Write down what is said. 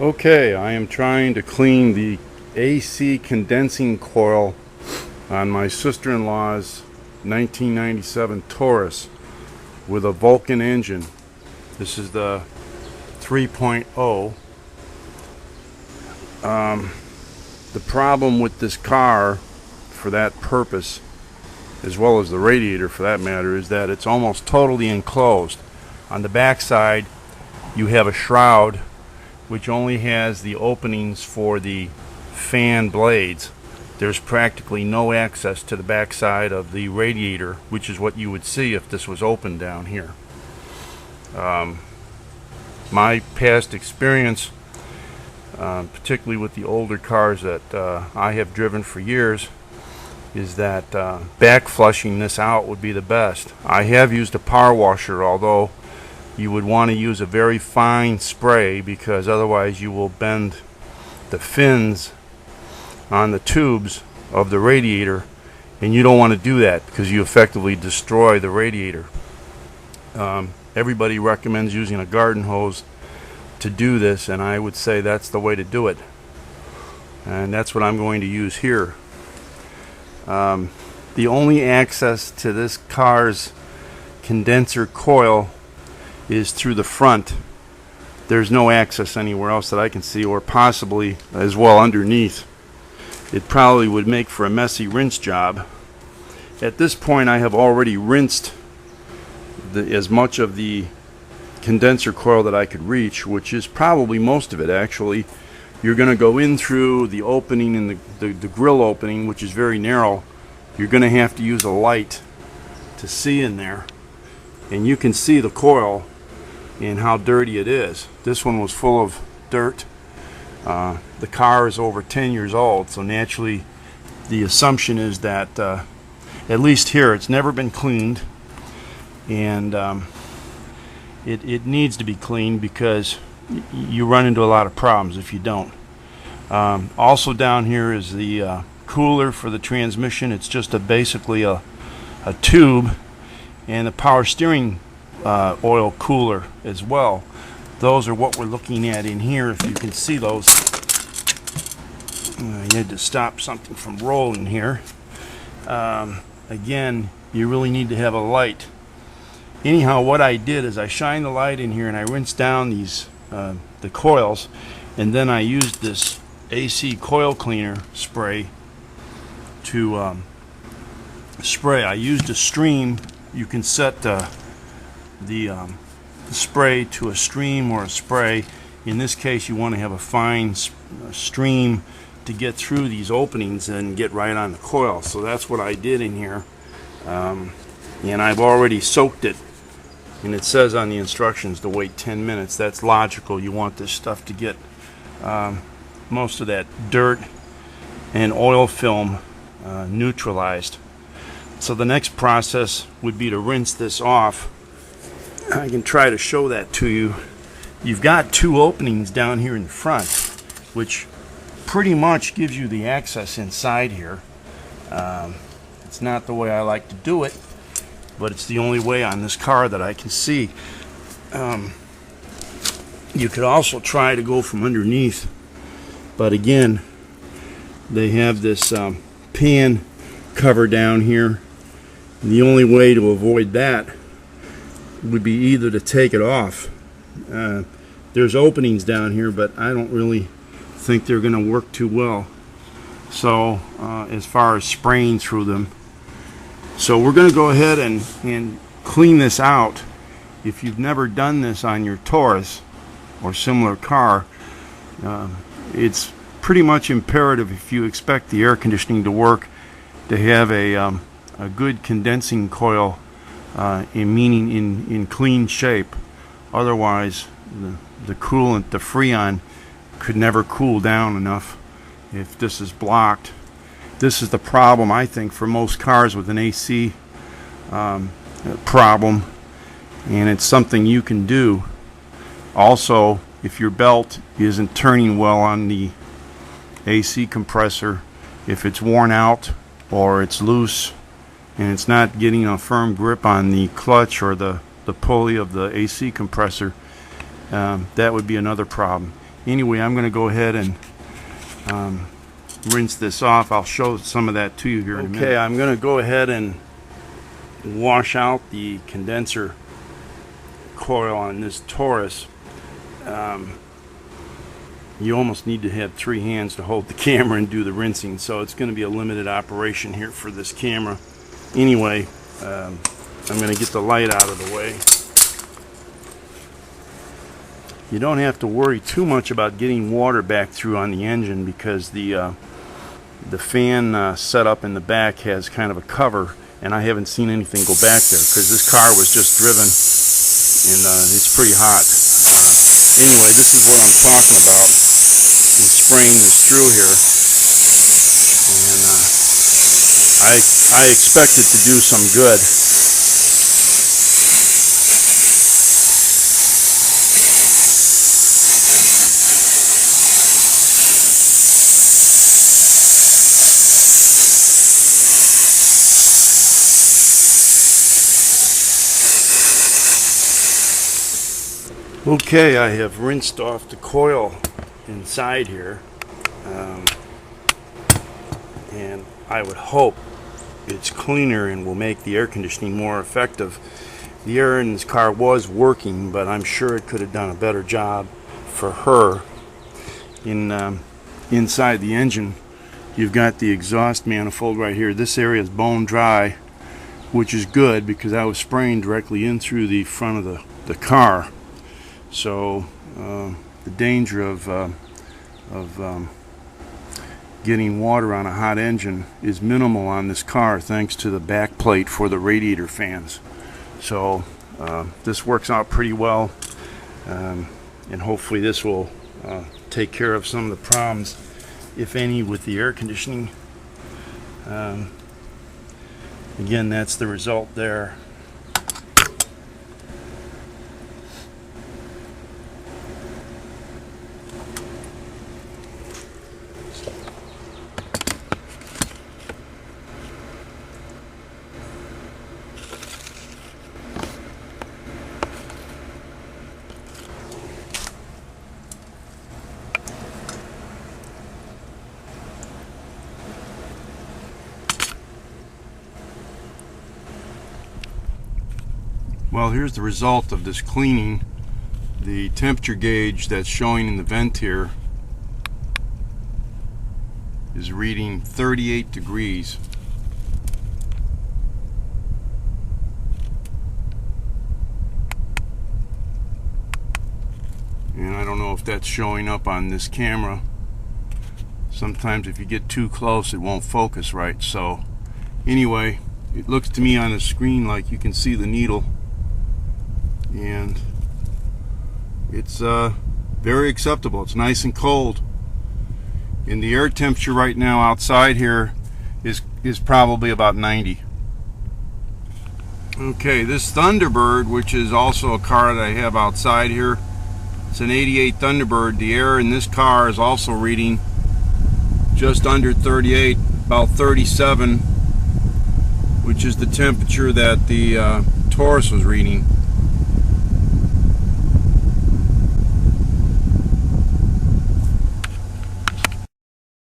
Okay, I am trying to clean the AC condensing coil on my sister-in-law's 1997 Taurus with a Vulcan engine. This is the 3.0. The problem with this car, for that purpose, as well as the radiator for that matter, is that it's almost totally enclosed. On the back side you have a shroud which only has the openings for the fan blades. There's practically no access to the back side of the radiator, which is what you would see if this was open down here. My past experience, particularly with the older cars that I have driven for years, is that back flushing this out would be the best. I have used a power washer, although you would want to use a very fine spray because otherwise you will bend the fins on the tubes of the radiator, and you don't want to do that because you effectively destroy the radiator. Everybody recommends using a garden hose to do this, and I would say that's the way to do it, and that's what I'm going to use here. The only access to this car's condenser coil is through the front. There's no access anywhere else that I can see, or possibly as well underneath. It probably would make for a messy rinse job. At this point I have already rinsed as much of the condenser coil that I could reach, which is probably most of it actually. You're going to go in through the opening in the grill opening, which is very narrow. You're going to have to use a light to see in there, and you can see the coil and how dirty it is. This one was full of dirt. The car is over 10 years old, so naturally the assumption is that at least here it's never been cleaned, and it needs to be cleaned because you run into a lot of problems if you don't. Also down here is the cooler for the transmission. It's just basically a tube, and the power steering oil cooler as well. Those are what we're looking at in here. If you can see those, you had to stop something from rolling here. Again, you really need to have a light. Anyhow, what I did is I shined the light in here and I rinsed down these the coils, and then I used this AC coil cleaner spray to spray. I used a stream. You can set the spray to a stream or a spray. In this case you want to have a fine stream to get through these openings and get right on the coil. So that's what I did in here, and I've already soaked it, and it says on the instructions to wait 10 minutes. That's logical. You want this stuff to get most of that dirt and oil film neutralized. So the next process would be to rinse this off. I can try to show that to you. You've got two openings down here in the front, which pretty much gives you the access inside here. It's not the way I like to do it, but it's the only way on this car that I can see. You could also try to go from underneath, but again, they have this pan cover down here. And the only way to avoid that would be either to take it off. There's openings down here, but I don't really think they're going to work too well, so as far as spraying through them. So we're going to go ahead and clean this out. If you've never done this on your Taurus or similar car, it's pretty much imperative, if you expect the air conditioning to work, to have a good condensing coil in clean shape. Otherwise the coolant, the Freon, could never cool down enough if this is blocked. This is the problem, I think, for most cars with an AC problem, and it's something you can do. Also, if your belt isn't turning well on the AC compressor, if it's worn out or it's loose and it's not getting a firm grip on the clutch or the pulley of the AC compressor, that would be another problem. Anyway, I'm going to go ahead and rinse this off. I'll show some of that to you here in a minute. Okay, I'm going to go ahead and wash out the condenser coil on this Taurus. You almost need to have 3 hands to hold the camera and do the rinsing, so it's going to be a limited operation here for this camera. Anyway, I'm going to get the light out of the way. You don't have to worry too much about getting water back through on the engine, because the fan setup in the back has kind of a cover, and I haven't seen anything go back there because this car was just driven and it's pretty hot. Anyway, this is what I'm talking about. I'm spraying this through here, and I expect it to do some good. Okay, I have rinsed off the coil inside here, and I would hope it's cleaner and will make the air conditioning more effective. The air in this car was working, but I'm sure it could have done a better job for her. Inside the engine, you've got the exhaust manifold right here. This area is bone dry, which is good because I was spraying directly in through the front of the car. So the danger of getting water on a hot engine is minimal on this car, thanks to the back plate for the radiator fans. So this works out pretty well, and hopefully this will take care of some of the problems, if any, with the air conditioning. Again, that's the result there. Well, here's the result of this cleaning. The temperature gauge that's showing in the vent here is reading 38 degrees. And I don't know if that's showing up on this camera. Sometimes if you get too close it won't focus right. So anyway, it looks to me on the screen like you can see the needle, and it's very acceptable. It's nice and cold, and the air temperature right now outside here is probably about 90. Okay, this Thunderbird, which is also a car that I have outside here, it's an 88 Thunderbird. The air in this car is also reading just under 38, about 37, which is the temperature that the Taurus was reading.